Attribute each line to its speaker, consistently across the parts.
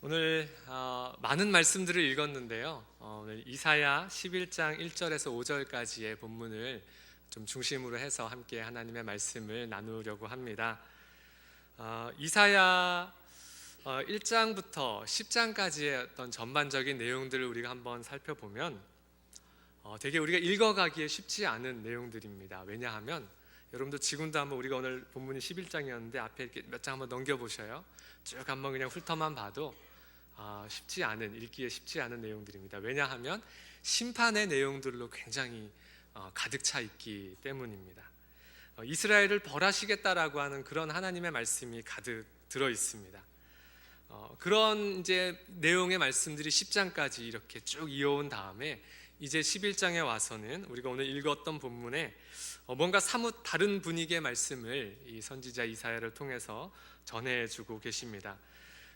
Speaker 1: 오늘 많은 말씀들을 읽었는데요. 오늘 이사야 11장 1절에서 5절까지의 본문을 좀 중심으로 해서 함께 하나님의 말씀을 나누려고 합니다. 이사야 1장부터 10장까지의 어떤 전반적인 내용들을 우리가 한번 살펴보면 되게 우리가 읽어가기에 쉽지 않은 내용들입니다. 왜냐하면 여러분도 지금도 한번 우리가 오늘 본문이 11장이었는데 앞에 이렇게 몇 장 한번 넘겨보셔요. 쭉 한번 그냥 훑어만 봐도 쉽지 않은, 읽기에 쉽지 않은 내용들입니다. 왜냐하면 심판의 내용들로 굉장히 가득 차 있기 때문입니다. 이스라엘을 벌하시겠다라고 하는 그런 하나님의 말씀이 가득 들어 있습니다. 그런 이제 내용의 말씀들이 10장까지 이렇게 쭉 이어온 다음에 이제 11장에 와서는 우리가 오늘 읽었던 본문에 뭔가 사뭇 다른 분위기의 말씀을 이 선지자 이사야를 통해서 전해주고 계십니다.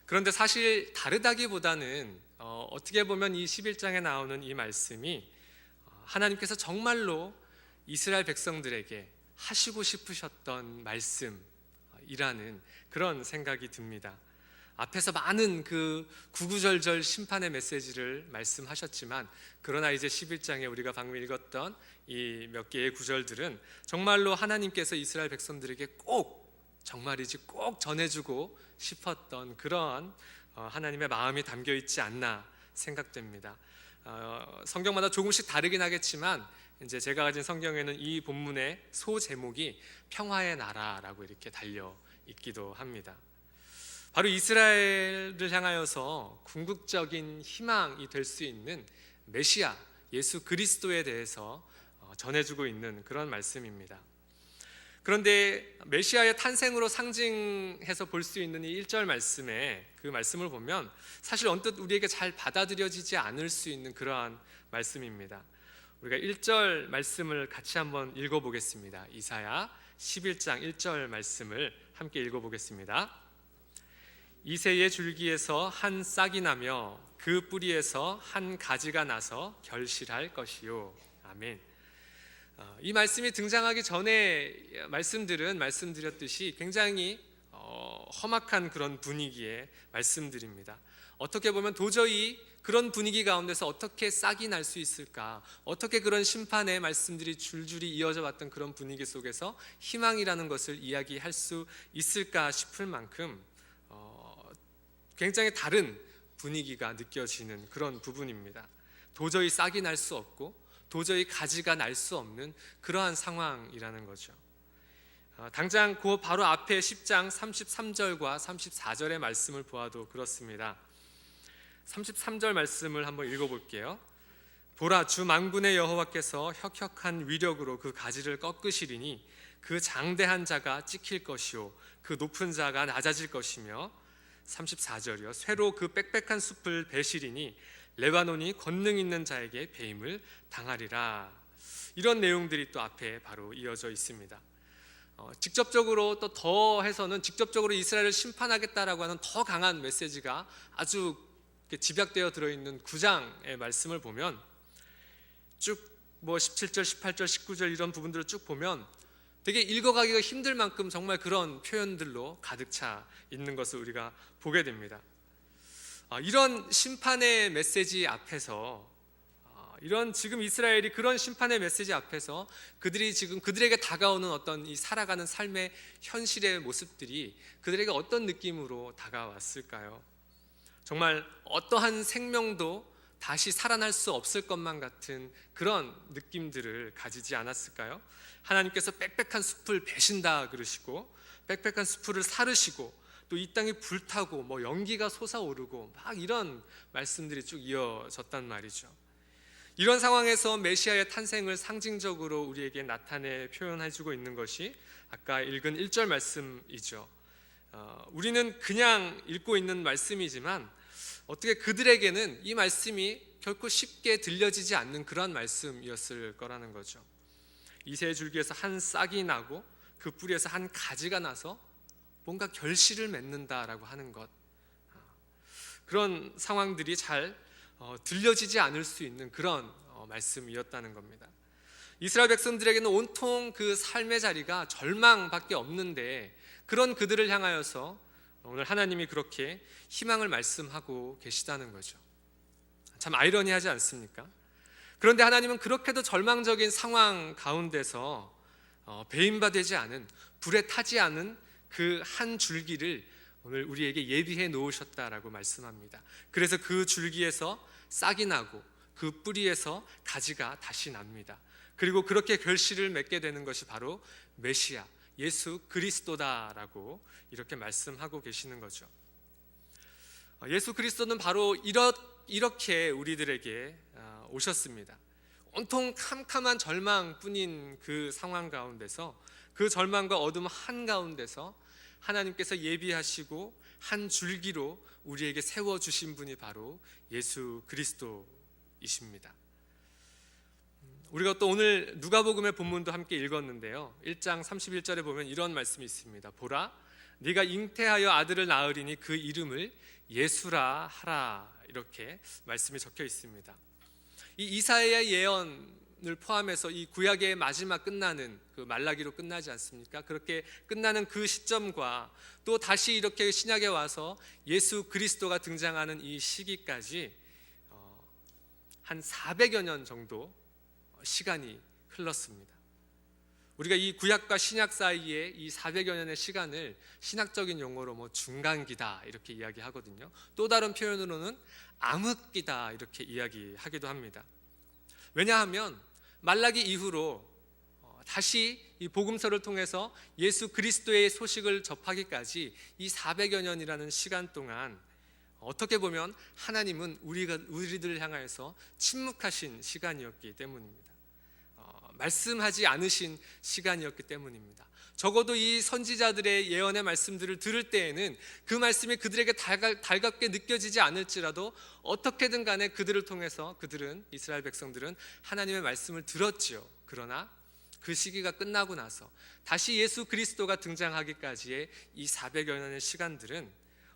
Speaker 1: 그런데 사실 다르다기보다는 어떻게 보면 이 11장에 나오는 이 말씀이 하나님께서 정말로 이스라엘 백성들에게 하시고 싶으셨던 말씀이라는 그런 생각이 듭니다. 앞에서 많은 그 구구절절 심판의 메시지를 말씀하셨지만 그러나 이제 11장에 우리가 방금 읽었던 이 몇 개의 구절들은 정말로 하나님께서 이스라엘 백성들에게 꼭 정말이지 꼭 전해주고 싶었던 그런 하나님의 마음이 담겨 있지 않나 생각됩니다. 성경마다 조금씩 다르긴 하겠지만 이제 제가 가진 성경에는 이 본문의 소 제목이 평화의 나라라고 이렇게 달려 있기도 합니다. 바로 이스라엘을 향하여서 궁극적인 희망이 될 수 있는 메시아 예수 그리스도에 대해서 전해주고 있는 그런 말씀입니다. 그런데 메시아의 탄생으로 상징해서 볼 수 있는 이 1절 말씀에 그 말씀을 보면 사실 언뜻 우리에게 잘 받아들여지지 않을 수 있는 그러한 말씀입니다. 우리가 1절 말씀을 같이 한번 읽어보겠습니다. 이사야 11장 1절 말씀을 함께 읽어보겠습니다. 이새의 줄기에서 한 싹이 나며 그 뿌리에서 한 가지가 나서 결실할 것이요. 아멘. 이 말씀이 등장하기 전에 말씀드렸듯이 굉장히 험악한 그런 분위기의 말씀들입니다. 어떻게 보면 도저히 그런 분위기 가운데서 어떻게 싹이 날 수 있을까, 어떻게 그런 심판의 말씀들이 줄줄이 이어져 왔던 그런 분위기 속에서 희망이라는 것을 이야기할 수 있을까 싶을 만큼 굉장히 다른 분위기가 느껴지는 그런 부분입니다. 도저히 싹이 날 수 없고 도저히 가지가 날 수 없는 그러한 상황이라는 거죠. 당장 그 바로 앞에 10장 33절과 34절의 말씀을 보아도 그렇습니다. 33절 말씀을 한번 읽어볼게요. 보라, 주 만군의 여호와께서 혁혁한 위력으로 그 가지를 꺾으시리니 그 장대한 자가 찍힐 것이요 그 높은 자가 낮아질 것이며 34절이요 쇠로 그 빽빽한 숲을 베시리니 레바논이 권능 있는 자에게 배임을 당하리라. 이런 내용들이 또 앞에 바로 이어져 있습니다. 직접적으로 또 더해서는 직접적으로 이스라엘을 심판하겠다라고 하는 더 강한 메시지가 아주 집약되어 들어있는 9장의 말씀을 보면 쭉 17절, 18절, 19절 이런 부분들을 쭉 보면 되게 읽어가기가 힘들 만큼 정말 그런 표현들로 가득 차 있는 것을 우리가 보게 됩니다. 이런 심판의 메시지 앞에서 이런 지금 이스라엘이 그런 심판의 메시지 앞에서 그들이 지금 그들에게 다가오는 어떤 이 살아가는 삶의 현실의 모습들이 그들에게 어떤 느낌으로 다가왔을까요? 정말 어떠한 생명도 다시 살아날 수 없을 것만 같은 그런 느낌들을 가지지 않았을까요? 하나님께서 빽빽한 숲을 베신다 그러시고 빽빽한 숲을 사르시고 또 이 땅이 불타고 연기가 솟아오르고 막 이런 말씀들이 쭉 이어졌단 말이죠. 이런 상황에서 메시아의 탄생을 상징적으로 우리에게 나타내 표현해주고 있는 것이 아까 읽은 1절 말씀이죠. 우리는 그냥 읽고 있는 말씀이지만 어떻게 그들에게는 이 말씀이 결코 쉽게 들려지지 않는 그런 말씀이었을 거라는 거죠. 이새의 줄기에서 한 싹이 나고 그 뿌리에서 한 가지가 나서 뭔가 결실을 맺는다라고 하는 것, 그런 상황들이 잘 들려지지 않을 수 있는 그런 말씀이었다는 겁니다. 이스라엘 백성들에게는 온통 그 삶의 자리가 절망밖에 없는데 그런 그들을 향하여서 오늘 하나님이 그렇게 희망을 말씀하고 계시다는 거죠. 참 아이러니하지 않습니까? 그런데 하나님은 그렇게도 절망적인 상황 가운데서 배임바되지 않은, 불에 타지 않은 그 한 줄기를 오늘 우리에게 예비해 놓으셨다라고 말씀합니다. 그래서 그 줄기에서 싹이 나고 그 뿌리에서 가지가 다시 납니다. 그리고 그렇게 결실을 맺게 되는 것이 바로 메시아, 예수 그리스도다라고 이렇게 말씀하고 계시는 거죠. 예수 그리스도는 바로 이렇게 우리들에게 오셨습니다. 온통 캄캄한 절망뿐인 그 상황 가운데서, 그 절망과 어둠 한가운데서 하나님께서 예비하시고 한 줄기로 우리에게 세워주신 분이 바로 예수 그리스도이십니다. 우리가 또 오늘 누가복음의 본문도 함께 읽었는데요, 1장 31절에 보면 이런 말씀이 있습니다. 보라, 네가 잉태하여 아들을 낳으리니 그 이름을 예수라 하라, 이렇게 말씀이 적혀 있습니다. 이 이사야의 예언을 포함해서 이 구약의 마지막 끝나는 그 말라기로 끝나지 않습니까? 그렇게 끝나는 그 시점과 또 다시 이렇게 신약에 와서 예수 그리스도가 등장하는 이 시기까지 한 400여 년 정도 시간이 흘렀습니다. 우리가 이 구약과 신약 사이에 이 400여 년의 시간을 신학적인 용어로 중간기다 이렇게 이야기하거든요. 또 다른 표현으로는 암흑기다 이렇게 이야기하기도 합니다. 왜냐하면 말라기 이후로 다시 이 복음서를 통해서 예수 그리스도의 소식을 접하기까지 이 400여 년이라는 시간 동안 어떻게 보면 하나님은 우리들을 향하여서 침묵하신 시간이었기 때문입니다. 말씀하지 않으신 시간이었기 때문입니다. 적어도 이 선지자들의 예언의 말씀들을 들을 때에는 그 말씀이 그들에게 달갑게 느껴지지 않을지라도 어떻게든 간에 그들을 통해서 이스라엘 백성들은 하나님의 말씀을 들었지요. 그러나 그 시기가 끝나고 나서 다시 예수 그리스도가 등장하기까지의 이 400여 년의 시간들은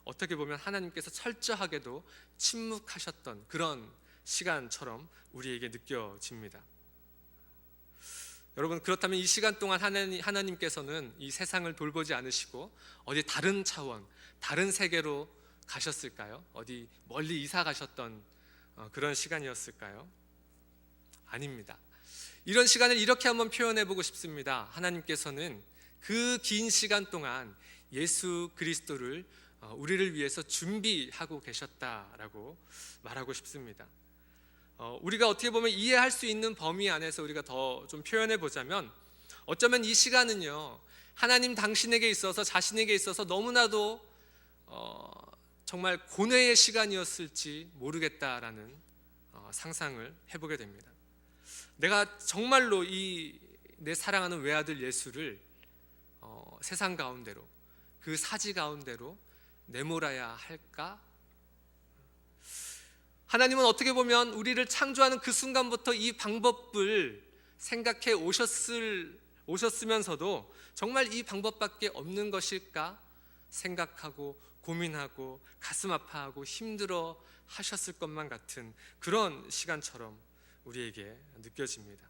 Speaker 1: 어떻게 보면 하나님께서 철저하게도 침묵하셨던 그런 시간처럼 우리에게 느껴집니다. 여러분, 그렇다면 이 시간 동안 하나님께서는 이 세상을 돌보지 않으시고 어디 다른 차원, 다른 세계로 가셨을까요? 어디 멀리 이사 가셨던 그런 시간이었을까요? 아닙니다. 이런 시간을 이렇게 한번 표현해 보고 싶습니다. 하나님께서는 그 긴 시간 동안 예수 그리스도를 우리를 위해서 준비하고 계셨다라고 말하고 싶습니다. 우리가 어떻게 보면 이해할 수 있는 범위 안에서 우리가 더 좀 표현해 보자면, 어쩌면 이 시간은요, 하나님 당신에게 있어서, 자신에게 있어서 너무나도 정말 고뇌의 시간이었을지 모르겠다라는 상상을 해보게 됩니다. 내가 정말로 내 사랑하는 외아들 예수를 세상 가운데로, 그 사지 가운데로 내몰아야 할까? 하나님은 어떻게 보면 우리를 창조하는 그 순간부터 이 방법을 생각해 오셨으면서도 정말 이 방법밖에 없는 것일까 생각하고 고민하고 가슴 아파하고 힘들어 하셨을 것만 같은 그런 시간처럼 우리에게 느껴집니다.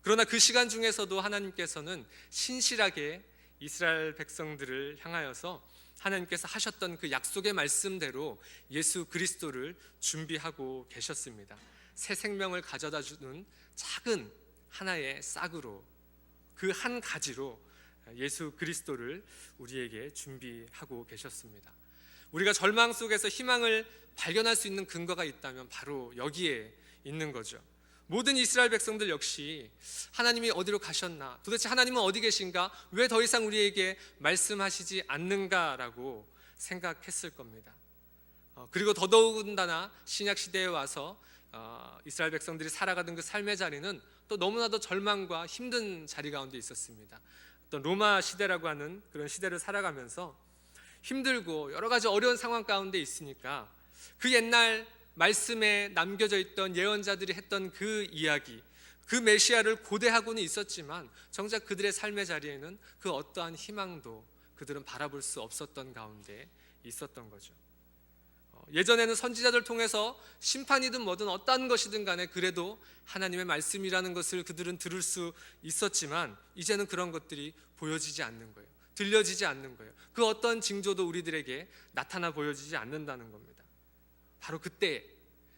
Speaker 1: 그러나 그 시간 중에서도 하나님께서는 신실하게 이스라엘 백성들을 향하여서 하나님께서 하셨던 그 약속의 말씀대로 예수 그리스도를 준비하고 계셨습니다. 새 생명을 가져다 주는 작은 하나의 싹으로, 그 한 가지로 예수 그리스도를 우리에게 준비하고 계셨습니다. 우리가 절망 속에서 희망을 발견할 수 있는 근거가 있다면 바로 여기에 있는 거죠. 모든 이스라엘 백성들 역시 하나님이 어디로 가셨나, 도대체 하나님은 어디 계신가, 왜 더 이상 우리에게 말씀하시지 않는가라고 생각했을 겁니다. 그리고 더더군다나 신약 시대에 와서 이스라엘 백성들이 살아가던 그 삶의 자리는 또 너무나도 절망과 힘든 자리 가운데 있었습니다. 어떤 로마 시대라고 하는 그런 시대를 살아가면서 힘들고 여러 가지 어려운 상황 가운데 있으니까 그 옛날 말씀에 남겨져 있던 예언자들이 했던 그 이야기, 그 메시아를 고대하고는 있었지만 정작 그들의 삶의 자리에는 그 어떠한 희망도 그들은 바라볼 수 없었던 가운데 있었던 거죠. 예전에는 선지자들 통해서 심판이든 뭐든 어떠한 것이든 간에 그래도 하나님의 말씀이라는 것을 그들은 들을 수 있었지만 이제는 그런 것들이 보여지지 않는 거예요. 들려지지 않는 거예요. 그 어떤 징조도 우리들에게 나타나 보여지지 않는다는 겁니다. 바로 그때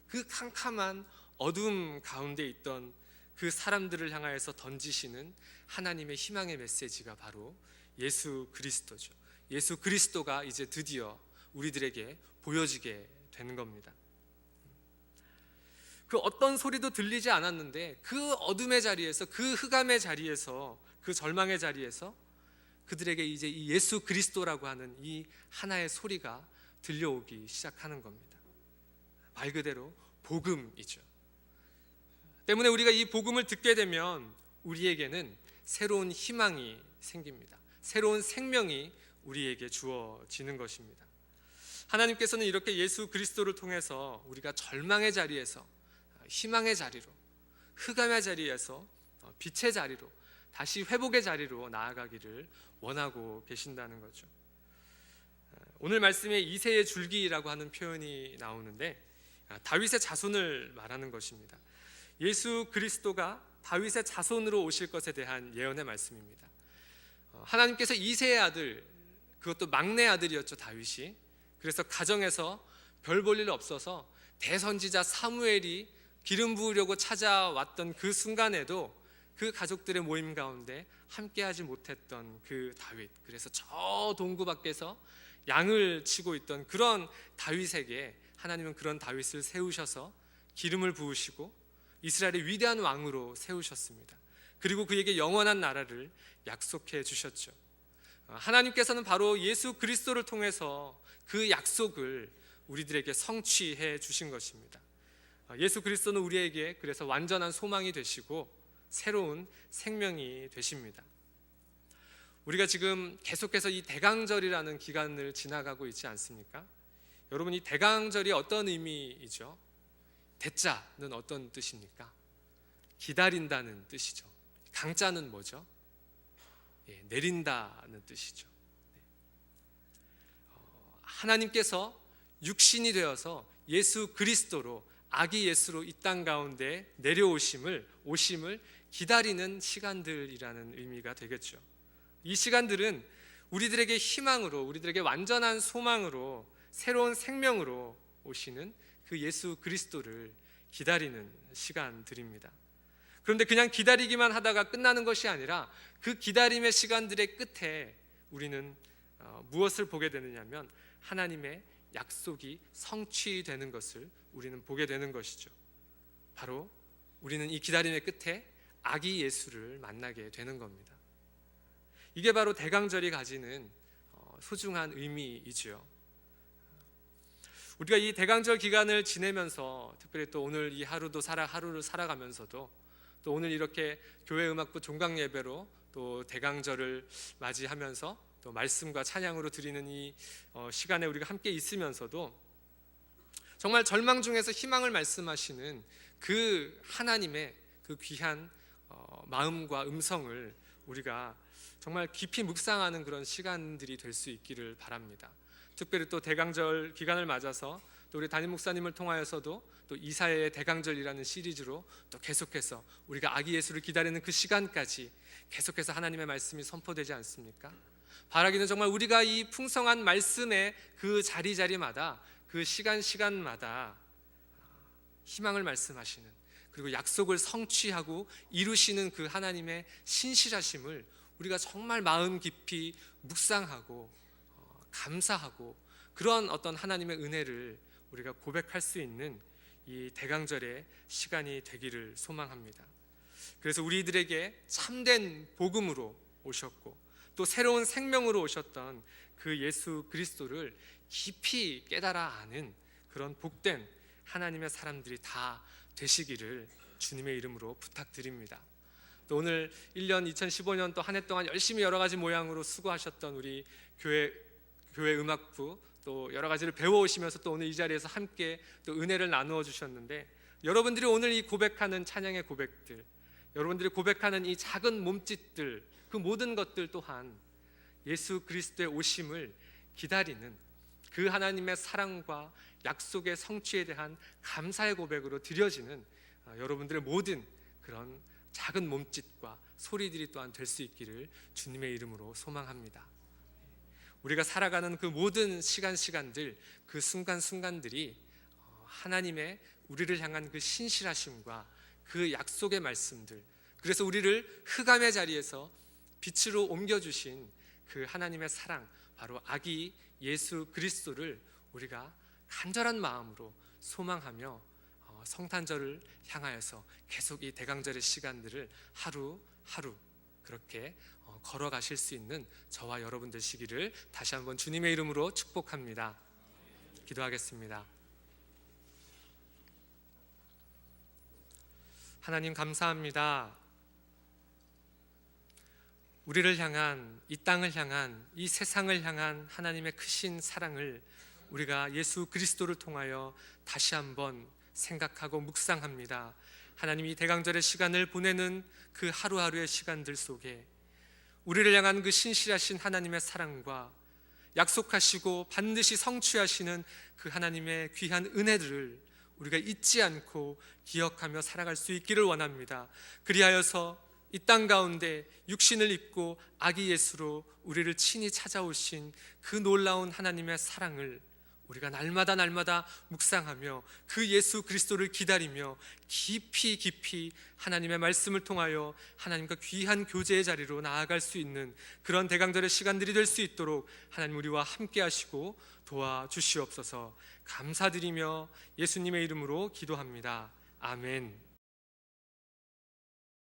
Speaker 1: 그 캄캄한 어둠 가운데 있던 그 사람들을 향하여서 던지시는 하나님의 희망의 메시지가 바로 예수 그리스도죠. 예수 그리스도가 이제 드디어 우리들에게 보여지게 되는 겁니다. 그 어떤 소리도 들리지 않았는데 그 어둠의 자리에서, 그 흑암의 자리에서, 그 절망의 자리에서 그들에게 이제 이 예수 그리스도라고 하는 이 하나의 소리가 들려오기 시작하는 겁니다. 말 그대로 복음이죠. 때문에 우리가 이 복음을 듣게 되면 우리에게는 새로운 희망이 생깁니다. 새로운 생명이 우리에게 주어지는 것입니다. 하나님께서는 이렇게 예수 그리스도를 통해서 우리가 절망의 자리에서 희망의 자리로, 흑암의 자리에서 빛의 자리로, 다시 회복의 자리로 나아가기를 원하고 계신다는 거죠. 오늘 말씀에 이새의 줄기라고 하는 표현이 나오는데 다윗의 자손을 말하는 것입니다. 예수 그리스도가 다윗의 자손으로 오실 것에 대한 예언의 말씀입니다. 하나님께서 이새의 아들, 그것도 막내 아들이었죠, 다윗이. 그래서 가정에서 별 볼 일 없어서 대선지자 사무엘이 기름 부으려고 찾아왔던 그 순간에도 그 가족들의 모임 가운데 함께하지 못했던 그 다윗, 그래서 저 동구 밖에서 양을 치고 있던 그런 다윗에게 하나님은 그런 다윗을 세우셔서 기름을 부으시고 이스라엘의 위대한 왕으로 세우셨습니다. 그리고 그에게 영원한 나라를 약속해 주셨죠. 하나님께서는 바로 예수 그리스도를 통해서 그 약속을 우리들에게 성취해 주신 것입니다. 예수 그리스도는 우리에게 그래서 완전한 소망이 되시고 새로운 생명이 되십니다. 우리가 지금 계속해서 이 대강절이라는 기간을 지나가고 있지 않습니까? 여러분, 이 대강절이 어떤 의미이죠? 대자는 어떤 뜻입니까? 기다린다는 뜻이죠. 강자는 뭐죠? 내린다는 뜻이죠. 하나님께서 육신이 되어서 예수 그리스도로, 아기 예수로 이 땅 가운데 오심을 기다리는 시간들이라는 의미가 되겠죠. 이 시간들은 우리들에게 희망으로, 우리들에게 완전한 소망으로, 새로운 생명으로 오시는 그 예수 그리스도를 기다리는 시간들입니다. 그런데 그냥 기다리기만 하다가 끝나는 것이 아니라 그 기다림의 시간들의 끝에 우리는 무엇을 보게 되느냐면 하나님의 약속이 성취되는 것을 우리는 보게 되는 것이죠. 바로 우리는 이 기다림의 끝에 아기 예수를 만나게 되는 겁니다. 이게 바로 대강절이 가지는 소중한 의미이지요. 우리가 이 대강절 기간을 지내면서, 특별히 또 오늘 이 하루를 살아가면서도, 또 오늘 이렇게 교회 음악부 종강 예배로 또 대강절을 맞이하면서 또 말씀과 찬양으로 드리는 이 시간에 우리가 함께 있으면서도 정말 절망 중에서 희망을 말씀하시는 그 하나님의 그 귀한 마음과 음성을 우리가 정말 깊이 묵상하는 그런 시간들이 될 수 있기를 바랍니다. 특별히 또 대강절 기간을 맞아서 또 우리 담임 목사님을 통하여서도 또 이사야의 대강절이라는 시리즈로 또 계속해서 우리가 아기 예수를 기다리는 그 시간까지 계속해서 하나님의 말씀이 선포되지 않습니까? 바라기는 정말 우리가 이 풍성한 말씀의 그 자리마다, 그 시간마다 희망을 말씀하시는, 그리고 약속을 성취하고 이루시는 그 하나님의 신실하심을 우리가 정말 마음 깊이 묵상하고 감사하고 그런 어떤 하나님의 은혜를 우리가 고백할 수 있는 이 대강절의 시간이 되기를 소망합니다. 그래서 우리들에게 참된 복음으로 오셨고 또 새로운 생명으로 오셨던 그 예수 그리스도를 깊이 깨달아 아는 그런 복된 하나님의 사람들이 다 되시기를 주님의 이름으로 부탁드립니다. 또 오늘 1년 2015년 또 한 해 동안 열심히 여러 가지 모양으로 수고하셨던 우리 교회 음악부, 또 여러 가지를 배워오시면서 또 오늘 이 자리에서 함께 또 은혜를 나누어 주셨는데, 여러분들이 오늘 이 고백하는 찬양의 고백들, 여러분들이 고백하는 이 작은 몸짓들, 그 모든 것들 또한 예수 그리스도의 오심을 기다리는 그 하나님의 사랑과 약속의 성취에 대한 감사의 고백으로 드려지는 여러분들의 모든 그런 작은 몸짓과 소리들이 또한 될 수 있기를 주님의 이름으로 소망합니다. 우리가 살아가는 그 모든 시간들, 그 순간순간들이 하나님의 우리를 향한 그 신실하심과 그 약속의 말씀들, 그래서 우리를 흑암의 자리에서 빛으로 옮겨주신 그 하나님의 사랑, 바로 아기 예수 그리스도를 우리가 간절한 마음으로 소망하며 성탄절을 향하여서 계속 이 대강절의 시간들을 하루하루 그렇게 걸어가실 수 있는 저와 여러분 되시기를 다시 한번 주님의 이름으로 축복합니다. 기도하겠습니다. 하나님 감사합니다. 우리를 향한, 이 땅을 향한, 이 세상을 향한 하나님의 크신 사랑을 우리가 예수 그리스도를 통하여 다시 한번 생각하고 묵상합니다. 하나님, 이 대강절의 시간을 보내는 그 하루하루의 시간들 속에 우리를 향한 그 신실하신 하나님의 사랑과 약속하시고 반드시 성취하시는 그 하나님의 귀한 은혜들을 우리가 잊지 않고 기억하며 살아갈 수 있기를 원합니다. 그리하여서 이 땅 가운데 육신을 입고 아기 예수로 우리를 친히 찾아오신 그 놀라운 하나님의 사랑을 우리가 날마다 묵상하며 그 예수 그리스도를 기다리며 깊이 하나님의 말씀을 통하여 하나님과 귀한 교제의 자리로 나아갈 수 있는 그런 대강절의 시간들이 될 수 있도록 하나님 우리와 함께 하시고 도와주시옵소서. 감사드리며 예수님의 이름으로 기도합니다. 아멘.